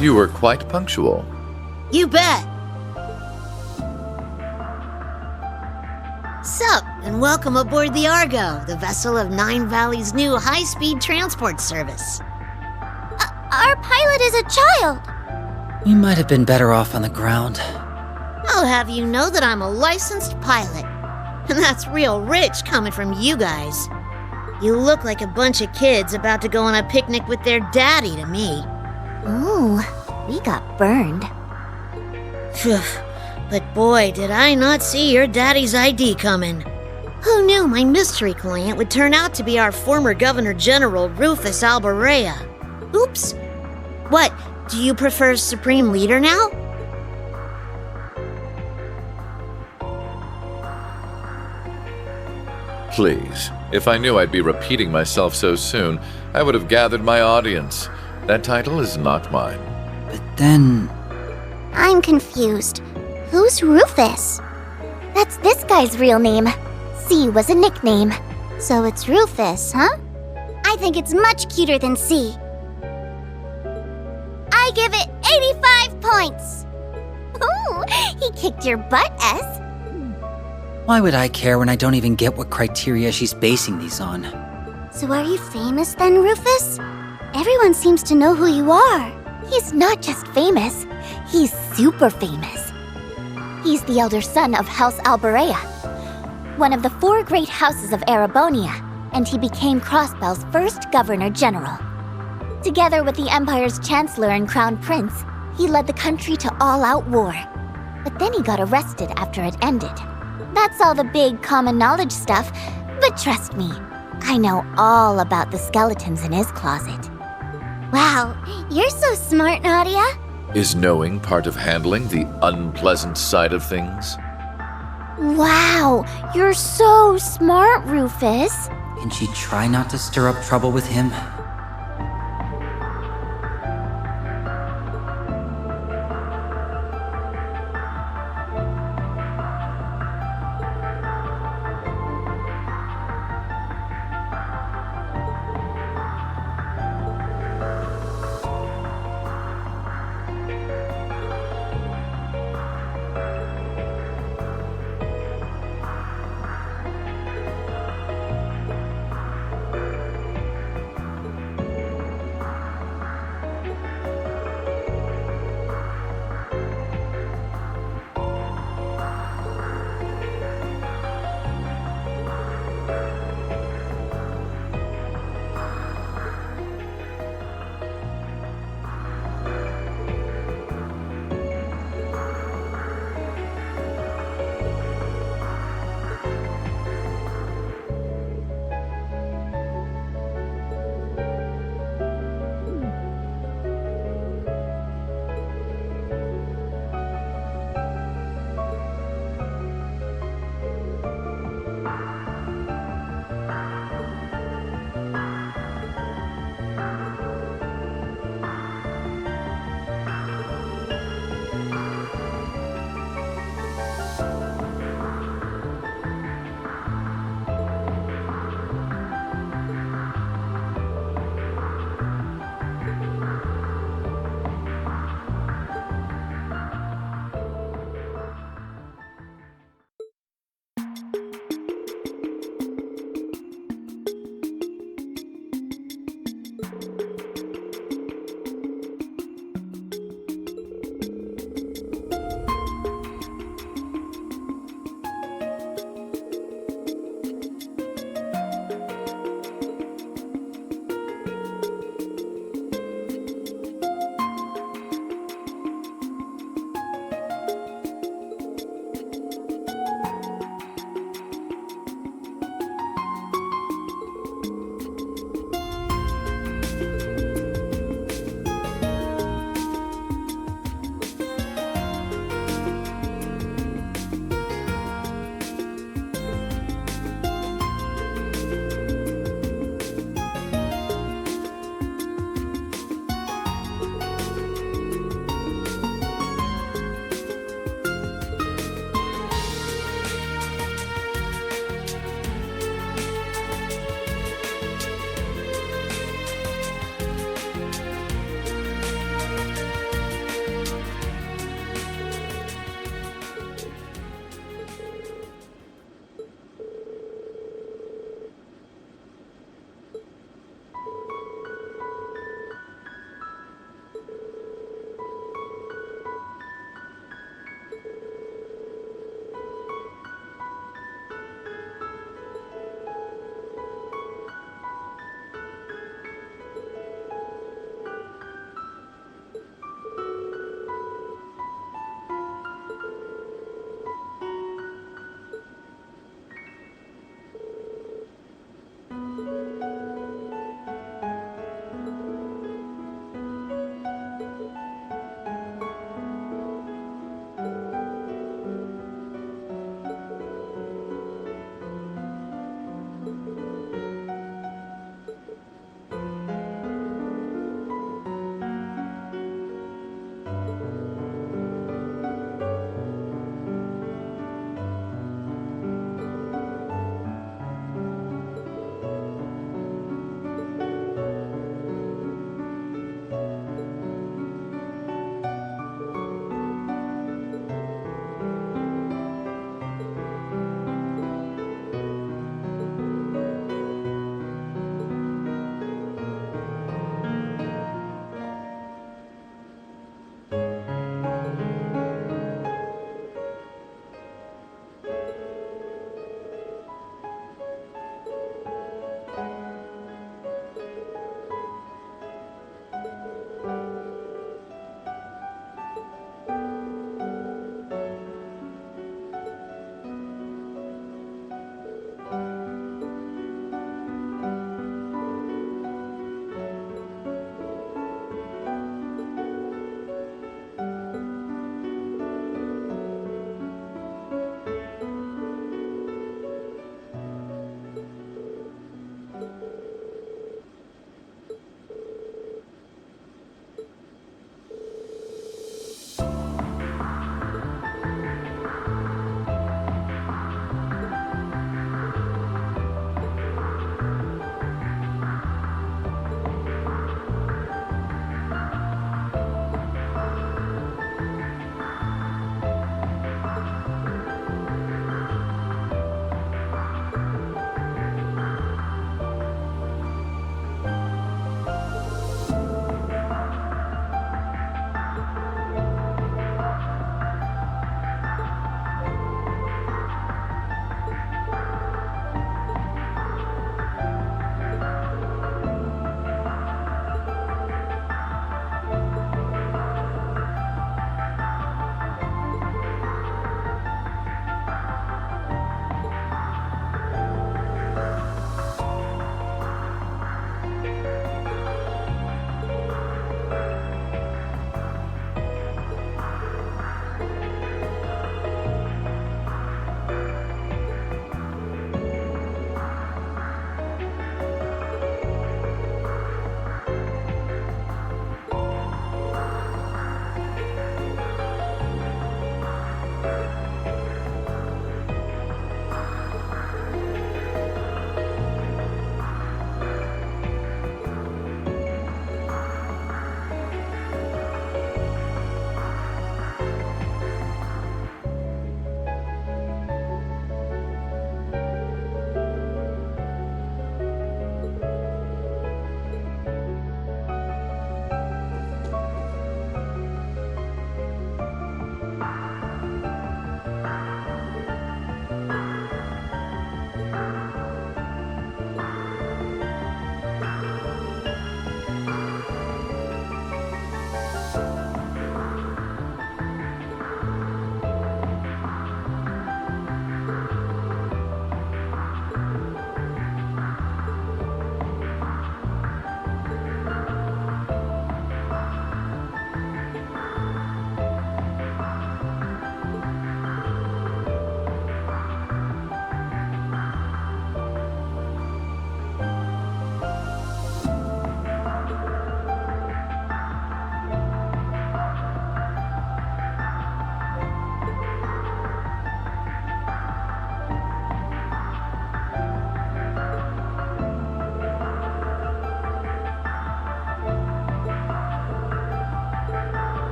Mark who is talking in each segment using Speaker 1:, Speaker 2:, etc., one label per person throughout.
Speaker 1: You were quite punctual.
Speaker 2: You bet. Sup, and welcome aboard the Argo, the vessel of Neinvalli's new high-speed transport service.
Speaker 3: Our pilot is a child.
Speaker 4: We might have been better off on the ground.
Speaker 2: I'll have you know that I'm a licensed pilot. And that's real rich coming from you guys. You look like a bunch of kids about to go on a picnic with their daddy to me.
Speaker 3: Ooh, we got burned.
Speaker 2: Phew, but boy, did I not see your daddy's ID coming. Who knew my mystery client would turn out to be our former Governor General, Rufus Alberea? Oops. What, do you prefer Supreme Leader now?
Speaker 1: Please, if I knew I'd be repeating myself so soon, I would have gathered my audience. That title is not mine.
Speaker 4: But then...
Speaker 3: I'm confused. Who's Rufus? That's this guy's real name. C was a nickname. So it's Rufus, huh? I think it's much cuter than C. I give it 85 points! Ooh, he kicked your butt, S.
Speaker 4: Why would I care when I don't even get what criteria she's basing these on?
Speaker 3: So are you famous then, Rufus? Everyone seems to know who you are. He's not just famous, he's super famous. He's the elder son of House Alberea, one of the 4 great houses of Erebonia, and he became Crossbell's first Governor General. Together with the Empire's Chancellor and Crown Prince, he led the country to all-out war. But then he got arrested after it ended. That's all the big common knowledge stuff, but trust me, I know all about the skeletons in his closet. Wow, you're so smart, Nadia.
Speaker 1: Is knowing part of handling the unpleasant side of things?
Speaker 3: Wow, you're so smart, Rufus.
Speaker 4: Can she try not to stir up trouble with him?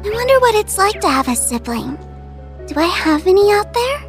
Speaker 3: I wonder what it's like to have a sibling. Do I have any out there?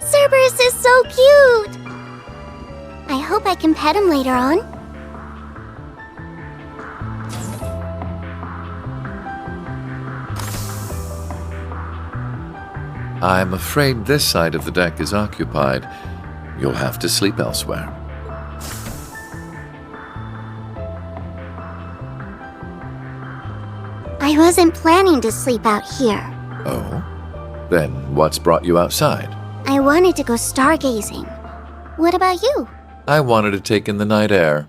Speaker 3: Cerberus is so cute! I hope I can pet him later on.
Speaker 1: I'm afraid this side of the deck is occupied. You'll have to sleep elsewhere.
Speaker 3: I wasn't planning to sleep out here.
Speaker 1: Oh? Then what's brought you outside?
Speaker 3: I wanted to go stargazing. What about you?
Speaker 1: I wanted to take in the night air.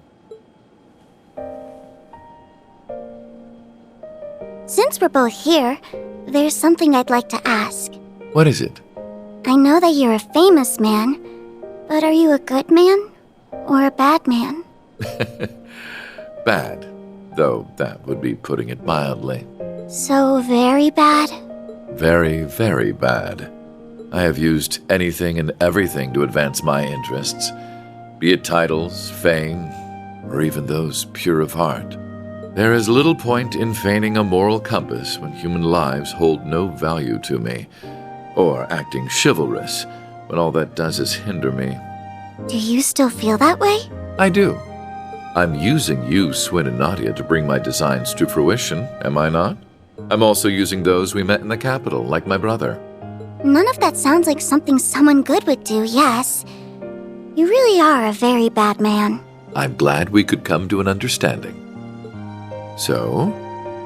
Speaker 3: Since we're both here, there's something I'd like to ask.
Speaker 1: What is it?
Speaker 3: I know that you're a famous man, but are you a good man or a bad man?
Speaker 1: Bad, though that would be putting it mildly.
Speaker 3: So very bad?
Speaker 1: Very, very bad. I have used anything and everything to advance my interests, be it titles, fame, or even those pure of heart. There is little point in feigning a moral compass when human lives hold no value to me, or acting chivalrous when all that does is hinder me.
Speaker 3: Do you still feel that way?
Speaker 1: I do. I'm using you, Swin and Nadia, to bring my designs to fruition, am I not? I'm also using those we met in the capital, like my brother.
Speaker 3: None of that sounds like something someone good would do, yes. You really are a very bad man.
Speaker 1: I'm glad we could come to an understanding. So,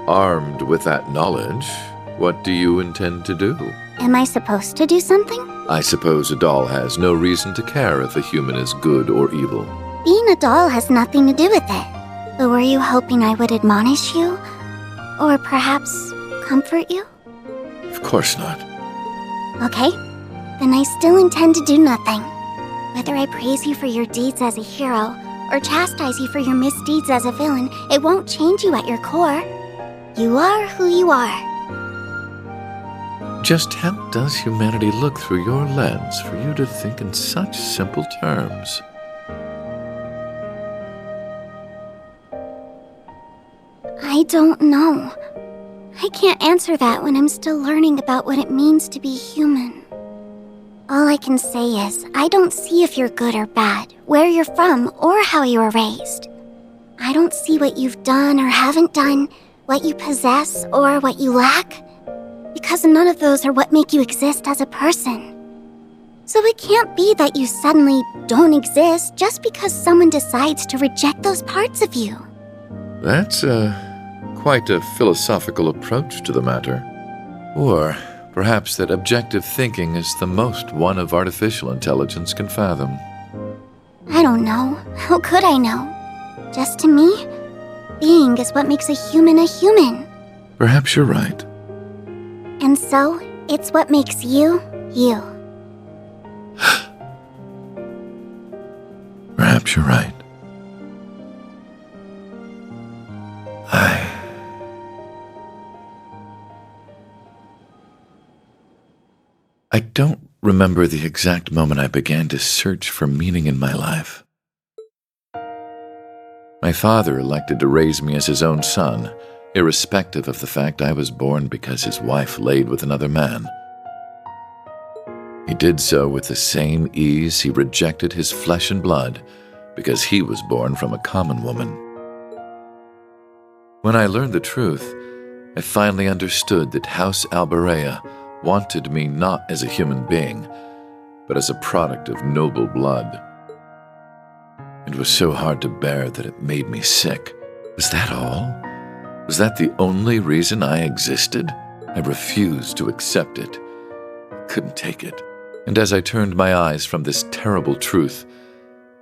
Speaker 1: armed with that knowledge, what do you intend to do?
Speaker 3: Am I supposed to do something?
Speaker 1: I suppose a doll has no reason to care if a human is good or evil.
Speaker 3: Being a doll has nothing to do with it. But were you hoping I would admonish you? Or perhaps comfort you?
Speaker 1: Of course not.
Speaker 3: Okay, then I still intend to do nothing. Whether I praise you for your deeds as a hero, or chastise you for your misdeeds as a villain, it won't change you at your core. You are who you are.
Speaker 1: Just how does humanity look through your lens for you to think in such simple terms?
Speaker 3: I don't know. I can't answer that when I'm still learning about what it means to be human. All I can say is, I don't see if you're good or bad, where you're from, or how you were raised. I don't see what you've done or haven't done, what you possess or what you lack. because none of those are what make you exist as a person. So it can't be that you suddenly don't exist just because someone decides to reject those parts of you.
Speaker 1: That's quite a philosophical approach to the matter. Or perhaps that objective thinking is the most one of artificial intelligence can fathom.
Speaker 3: I don't know. How could I know? Just to me, being is what makes a human a human.
Speaker 1: Perhaps you're right.
Speaker 3: And so, it's what makes you, you.
Speaker 1: Perhaps you're right. I don't remember the exact moment I began to search for meaning in my life. My father elected to raise me as his own son, irrespective of the fact I was born because his wife laid with another man. He did so with the same ease he rejected his flesh and blood because he was born from a common woman. When I learned the truth, I finally understood that House Alborea wanted me not as a human being, but as a product of noble blood. It was so hard to bear that it made me sick. Was that all? Was that the only reason I existed? I refused to accept it. I couldn't take it. And as I turned my eyes from this terrible truth,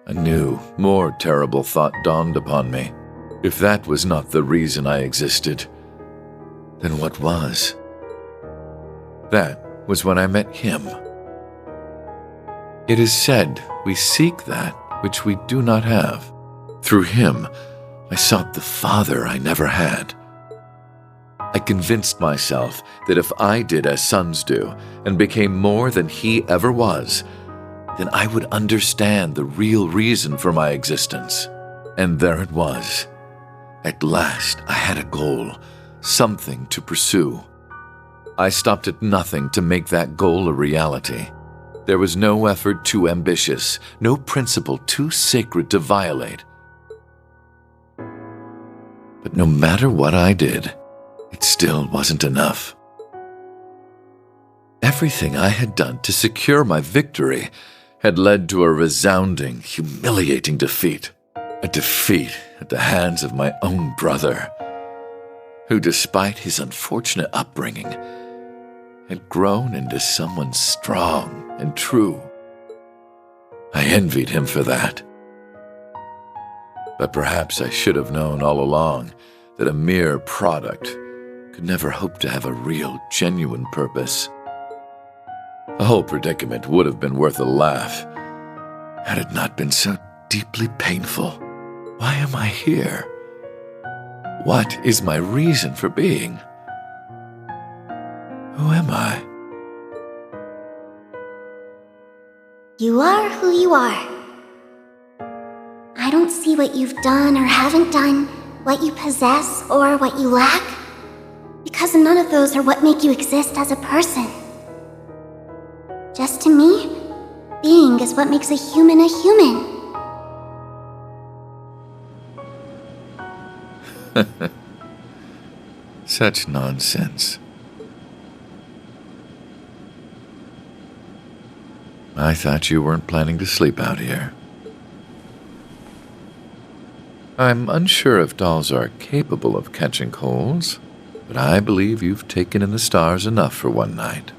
Speaker 1: a new, more terrible thought dawned upon me. If that was not the reason I existed, then what was? That was when I met him. It is said we seek that which we do not have. Through him, I sought the Father I never had. I convinced myself that if I did as sons do and became more than he ever was, then I would understand the real reason for my existence. And there it was. At last, I had a goal, something to pursue. I stopped at nothing to make that goal a reality. There was no effort too ambitious, no principle too sacred to violate. But no matter what I did, it still wasn't enough. Everything I had done to secure my victory had led to a resounding, humiliating defeat. A defeat at the hands of my own brother, who, despite his unfortunate upbringing, had grown into someone strong and true. I envied him for that. But perhaps I should have known all along that a mere product could never hope to have a real, genuine purpose. The whole predicament would have been worth a laugh had it not been so deeply painful. Why am I here? What is my reason for being? Who am I?
Speaker 3: You are who you are. I don't see what you've done or haven't done, what you possess or what you lack, because none of those are what make you exist as a person. Just to me, being is what makes a human a human.
Speaker 1: Such nonsense. I thought you weren't planning to sleep out here. I'm unsure if dolls are capable of catching colds, but I believe you've taken in the stars enough for one night.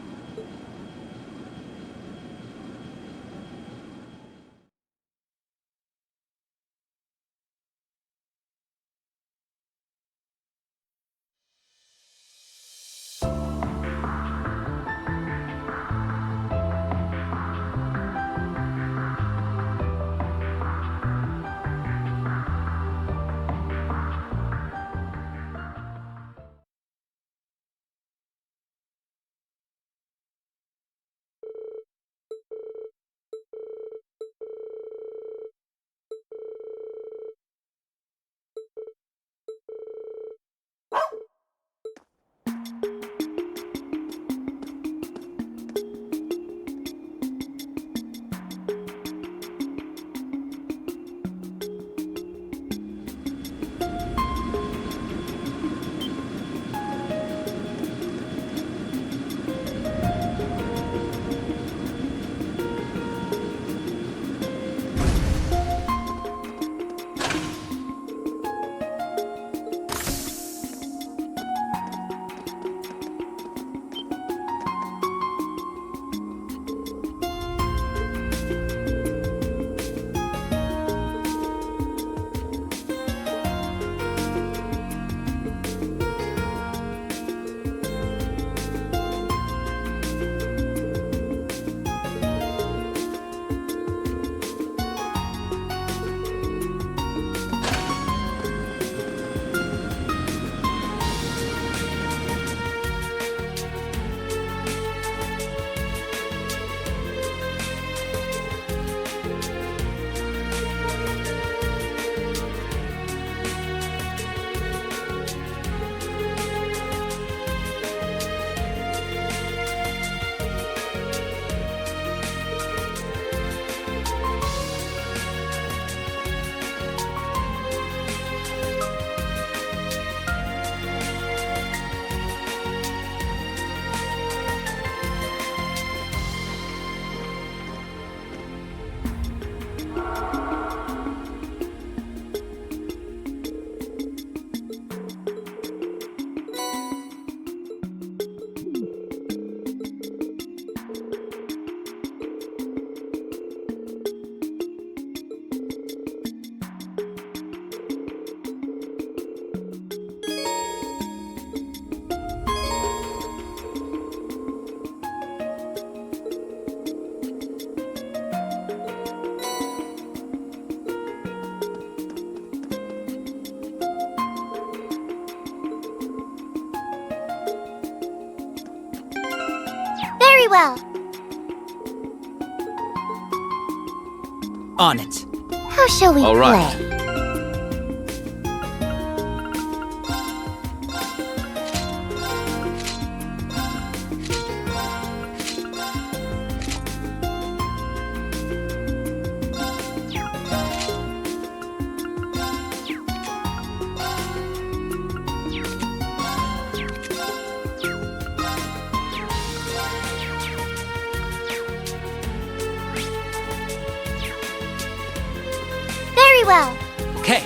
Speaker 3: well.
Speaker 4: On it.
Speaker 3: How shall we
Speaker 1: All
Speaker 3: play?
Speaker 1: right.
Speaker 3: Very well.
Speaker 4: Okay.